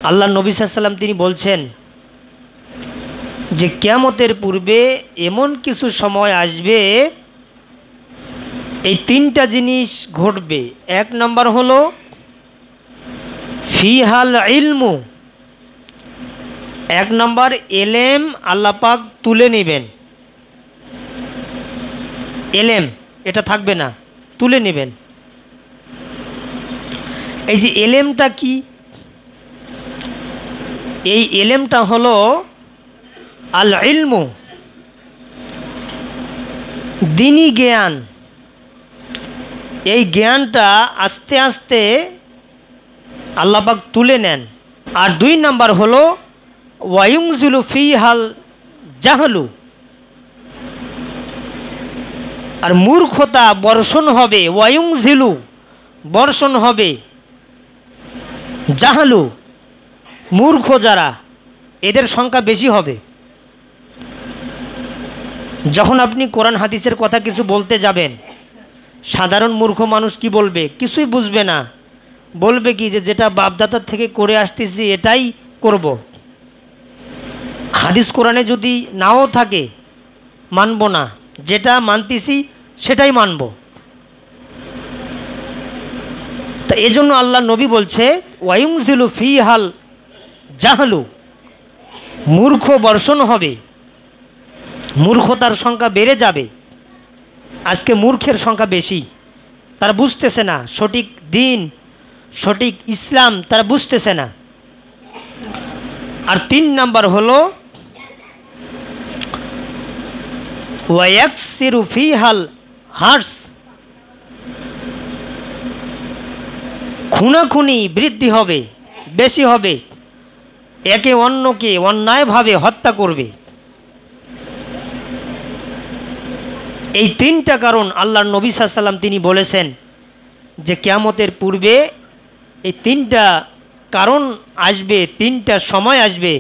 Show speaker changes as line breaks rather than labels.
আল্লাহ নবী সাল্লাল্লাহু আলাইহি ওয়াসাল্লাম তিনি বলছেন যে কিয়ামতের পূর্বে এমন কিছু সময় আসবে, এই তিনটা জিনিস ঘটবে। এক নম্বর হলো ফিহাল ইলমু, এক নম্বর এলেম আল্লাহ পাক তুলে নেবেন। এলেম এটা থাকবে না, তুলে নেবেন। এই যে এলেমটা কি? এই এলেমটা হলো আল ইলমু, দ্বীনি জ্ঞান। এই জ্ঞানটা আস্তে আস্তে আল্লাহ পাক তুলে নেন। আর দুই নাম্বার হলো ওয়ায়ুনজিলু ফিহাল জাহলু, আর মূর্খতা বর্ষণ হবে। ওয়ায়ুনজিলু বর্ষণ হবে, জাহলু মূর্খ যারা, এদের সংখ্যা বেশি হবে। যখন আপনি কোরআন হাদিসের কথা কিছু বলতে যাবেন, সাধারণ মূর্খ মানুষ কি বলবে? কিছুই বুঝবে না। বলবে কি যে যেটা বাপদাদার থেকে করে আসতেছি এটাই করব। হাদিস কোরআনে যদি নাও থাকে মানব না, যেটা মানতেছি সেটাই মানব। তা এজন্য আল্লাহ নবী বলছে ওয়ায়ুনজিলু ফিহাল জাহলু, মূর্খ বর্ষণ হবে, মূর্খতার সংখ্যা বেড়ে যাবে। আজকে মূর্খের সংখ্যা বেশি, তারা বুঝতেছে না সঠিক দিন, সঠিক ইসলাম তারা বুঝতেছে না। আর তিন নাম্বার হলো ওয়ায়াকসিরু ফিহাল হার্স, খুনাখুনি বৃদ্ধি হবে, বেশি হবে, একে অন্যকে অন্যায়ভাবে হত্যা করবে। এই তিনটা কারণ আল্লাহর নবী সাল্লাল্লাহু আলাইহি ওয়াসাল্লাম তিনি বলেছেন যে কিয়ামতের পূর্বে এই তিনটা কারণ আসবে, তিনটা সময় আসবে।